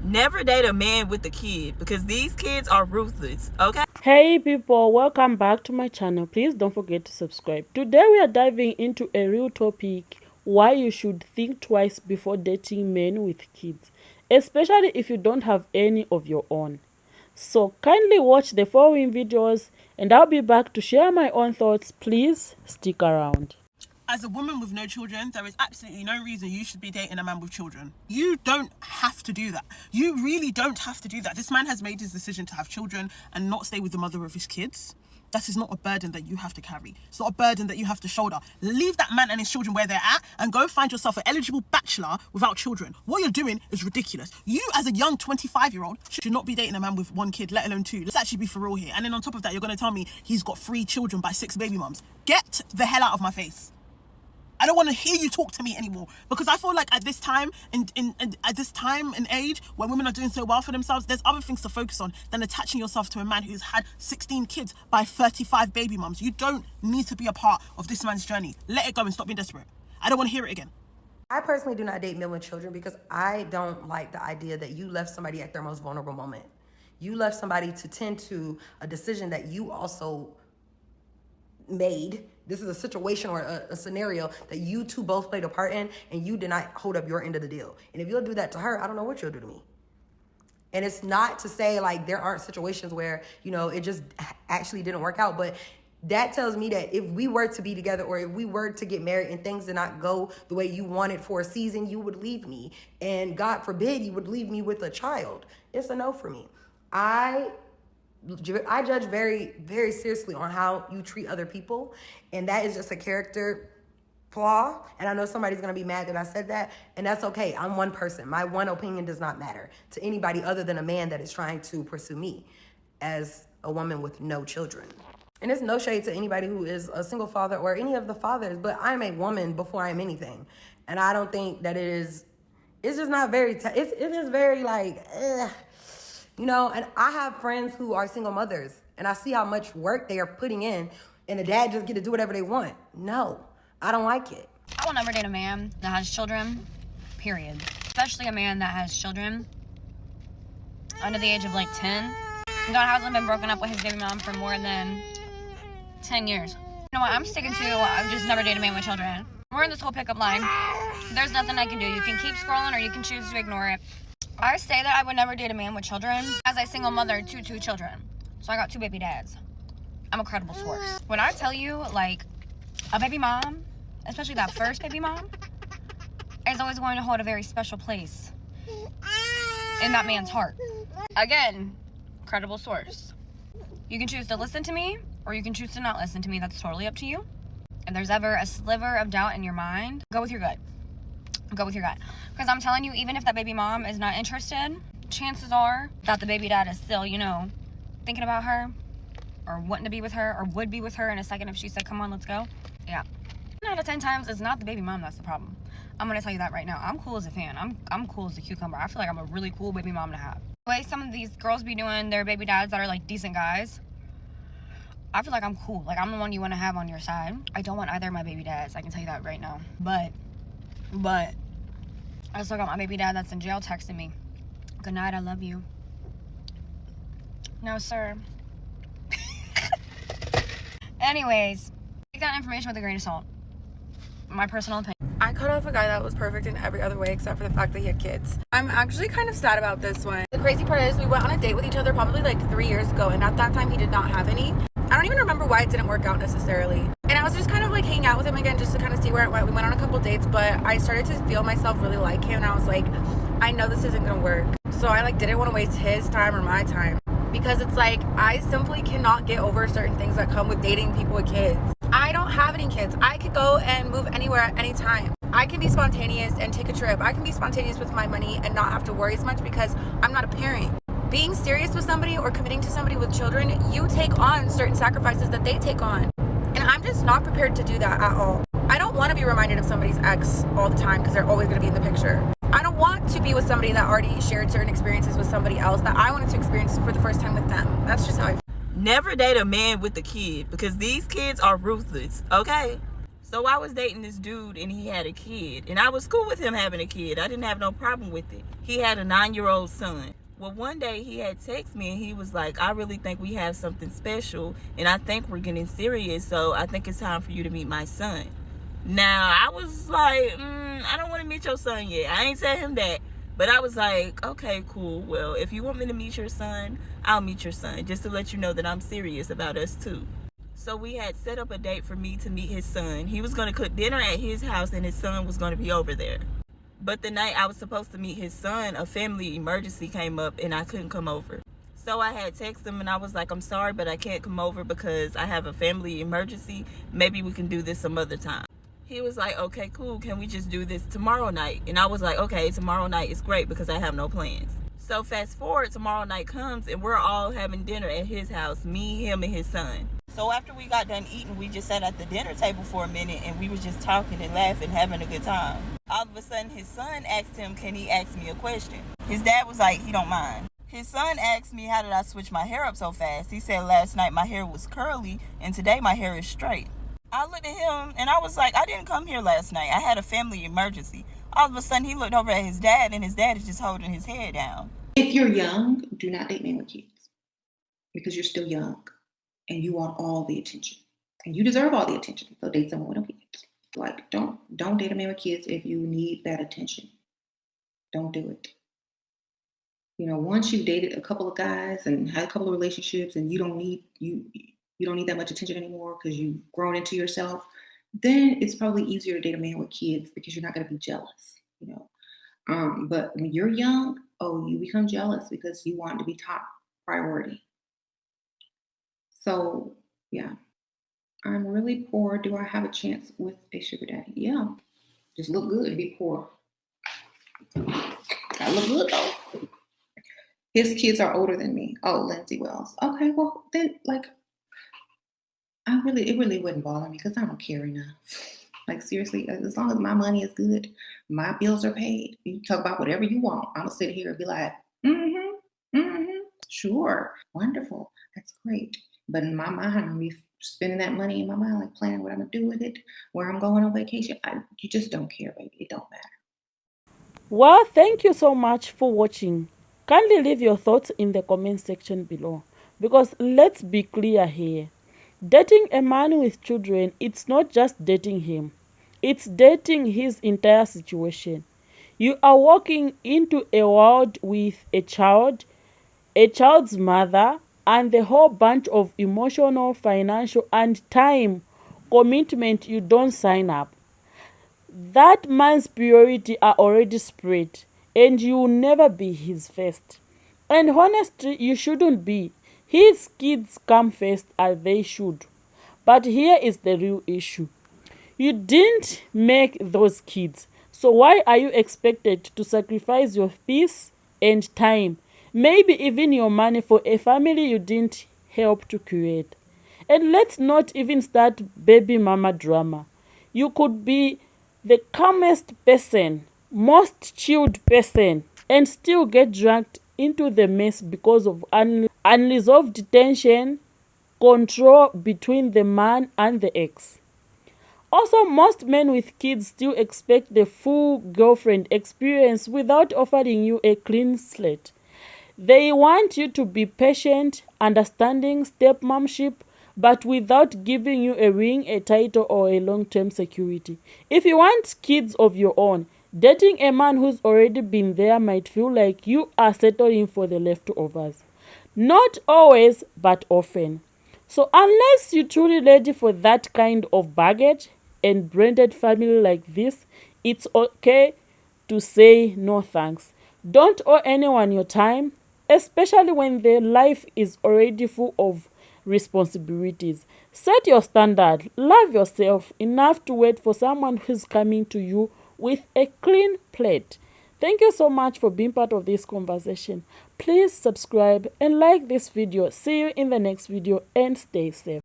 Never date a man with a kid because these kids are ruthless, okay? Hey people, welcome back to my channel. Please don't forget to subscribe. Today we are diving into a real topic: why you should think twice before dating men with kids, especially if you don't have any of your own. So kindly watch the following videos and I'll be back to share my own thoughts. Please stick around. As a woman with no children, there is absolutely no reason you should be dating a man with children. You don't have to do that. You really don't have to do that. This man has made his decision to have children and not stay with the mother of his kids. That is not a burden that you have to carry. It's not a burden that you have to shoulder. Leave that man and his children where they're at and go find yourself an eligible bachelor without children. What you're doing is ridiculous. You, as a young 25-year-old, should not be dating a man with one kid, let alone two. Let's actually be for real here. And then on top of that, you're going to tell me he's got 3 children by 6 baby mums. Get the hell out of my face. I don't want to hear you talk to me anymore, because I feel like at this time and age when women are doing so well for themselves, there's other things to focus on than attaching yourself to a man who's had 16 kids by 35 baby mums. You don't need to be a part of this man's journey. Let it go and stop being desperate. I don't want to hear it again. I personally do not date men with children because I don't like the idea that you left somebody at their most vulnerable moment. You left somebody to tend to a decision that you also made. This is a situation or a scenario that you two both played a part in, and you did not hold up your end of the deal. And if you'll do that to her, I don't know what you'll do to me. And it's not to say like there aren't situations where, you know, it just actually didn't work out, but that tells me that if we were to be together or if we were to get married and things did not go the way you wanted for a season, you would leave me. And God forbid you would leave me with a child. It's a no for me. I judge very, very seriously on how you treat other people. And that is just a character flaw. And I know somebody's going to be mad that I said that. And that's okay. I'm one person. My one opinion does not matter to anybody other than a man that is trying to pursue me as a woman with no children. And it's no shade to anybody who is a single father or any of the fathers, but I'm a woman before I'm anything. And I don't think that it's just not very, it is very like, you know, and I have friends who are single mothers, and I see how much work they are putting in, and the dad just get to do whatever they want. No, I don't like it. I will never date a man that has children, period. Especially a man that has children under the age of like 10. God hasn't been broken up with his baby mom for more than 10 years. You know what, I'm sticking to, I've just never dated a man with children. We're in this whole pickup line. There's nothing I can do. You can keep scrolling or you can choose to ignore it. I say that I would never date a man with children as a single mother to 2 children. So I got 2 baby dads. I'm a credible source. When I tell you, like, a baby mom, especially that first baby mom, is always going to hold a very special place in that man's heart. Again, credible source. You can choose to listen to me or you can choose to not listen to me. That's totally up to you. If there's ever a sliver of doubt in your mind, go with your gut. Go with your gut. Because I'm telling you, even if that baby mom is not interested, chances are that the baby dad is still, you know, thinking about her or wanting to be with her or would be with her in a second if she said, come on, let's go. Yeah. 9 out of 10 times, it's not the baby mom that's the problem. I'm going to tell you that right now. I'm cool as a fan. I'm cool as a cucumber. I feel like I'm a really cool baby mom to have. The way some of these girls be doing their baby dads that are like decent guys, I feel like I'm cool. Like, I'm the one you want to have on your side. I don't want either of my baby dads. I can tell you that right now. But I still got my baby dad that's in jail texting me. Good night, I love you. No, sir. Anyways, take that information with a grain of salt. My personal opinion. I cut off a guy that was perfect in every other way except for the fact that he had kids. I'm actually kind of sad about this one. The crazy part is we went on a date with each other probably like 3 years ago, and at that time he did not have any. I don't even remember why it didn't work out necessarily. And I was just kind of like hanging out with him again just to kind of see where it went. We went on a couple dates, but I started to feel myself really like him, and I was like, I know this isn't gonna work. So I like didn't want to waste his time or my time, because it's like I simply cannot get over certain things that come with dating people with kids. I don't have any kids. I could go and move anywhere at any time. I can be spontaneous and take a trip. I can be spontaneous with my money and not have to worry as much because I'm not a parent. Being serious with somebody or committing to somebody with children, you take on certain sacrifices that they take on. And I'm just not prepared to do that at all. I don't want to be reminded of somebody's ex all the time because they're always going to be in the picture. I don't want to be with somebody that already shared certain experiences with somebody else that I wanted to experience for the first time with them. That's just how I feel. Never date a man with a kid because these kids are ruthless, okay? So I was dating this dude and he had a kid. And I was cool with him having a kid. I didn't have no problem with it. He had a 9-year-old son. Well, one day he had texted me and he was like, I really think we have something special and I think we're getting serious. So I think it's time for you to meet my son. Now, I was like, I don't want to meet your son yet. I ain't tell him that. But I was like, okay, cool. Well, if you want me to meet your son, I'll meet your son. Just to let you know that I'm serious about us too. So we had set up a date for me to meet his son. He was going to cook dinner at his house and his son was going to be over there. But the night I was supposed to meet his son, a family emergency came up and I couldn't come over. So I had texted him and I was like, I'm sorry, but I can't come over because I have a family emergency. Maybe we can do this some other time. He was like, okay, cool. Can we just do this tomorrow night? And I was like, okay, tomorrow night is great because I have no plans. So fast forward, tomorrow night comes and we're all having dinner at his house, me, him, and his son. So after we got done eating, we just sat at the dinner table for a minute and we were just talking and laughing, having a good time. All of a sudden, his son asked him, can he ask me a question? His dad was like, he don't mind. His son asked me, how did I switch my hair up so fast? He said last night my hair was curly and today my hair is straight. I looked at him and I was like, I didn't come here last night. I had a family emergency. All of a sudden, he looked over at his dad and his dad is just holding his head down. If you're young, do not date men with kids because you're still young and you want all the attention and you deserve all the attention. So date someone with no kids. Like, don't date a man with kids if you need that attention. Don't do it. You know, once you've dated a couple of guys and had a couple of relationships and you don't need that much attention anymore because you've grown into yourself, then it's probably easier to date a man with kids because you're not going to be jealous, you know. But when you're young, you become jealous because you want to be top priority. So, yeah. I'm really poor. Do I have a chance with a sugar daddy? Yeah. Just look good to be poor. I look good though. His kids are older than me. Oh, Lindsay Wells. Okay, well then, like, it really wouldn't bother me because I don't care enough. Like, seriously, as long as my money is good, my bills are paid. You talk about whatever you want. I'm gonna sit here and be like, sure, wonderful, that's great. But in my mind, I'm gonna be spending that money in my mind, like planning what I'm gonna do with it, where I'm going on vacation. You just don't care, baby. It don't matter. Well, thank you so much for watching. Kindly leave your thoughts in the comment section below. Because let's be clear here. Dating a man with children, it's not just dating him. It's dating his entire situation. You are walking into a world with a child's mother, and the whole bunch of emotional, financial, and time commitment you don't sign up. That man's priorities are already spread, and you will never be his first. And honestly, you shouldn't be. His kids come first as they should. But here is the real issue. You didn't make those kids, so why are you expected to sacrifice your peace and time, maybe even your money, for a family you didn't help to create? And let's not even start baby mama drama. You could be the calmest person, most chilled person, and still get dragged into the mess because of unresolved tension, control between the man and the ex. Also, most men with kids still expect the full girlfriend experience without offering you a clean slate. They want you to be patient, understanding stepmomship, but without giving you a ring, a title, or a long-term security. If you want kids of your own, dating a man who's already been there might feel like you are settling for the leftovers. Not always, but often. So unless you're truly ready for that kind of baggage and branded family like this, it's okay to say no thanks. Don't owe anyone your time, especially when their life is already full of responsibilities. Set your standard. Love yourself enough to wait for someone who's coming to you with a clean plate. Thank you so much for being part of this conversation. Please subscribe and like this video. See you in the next video and stay safe.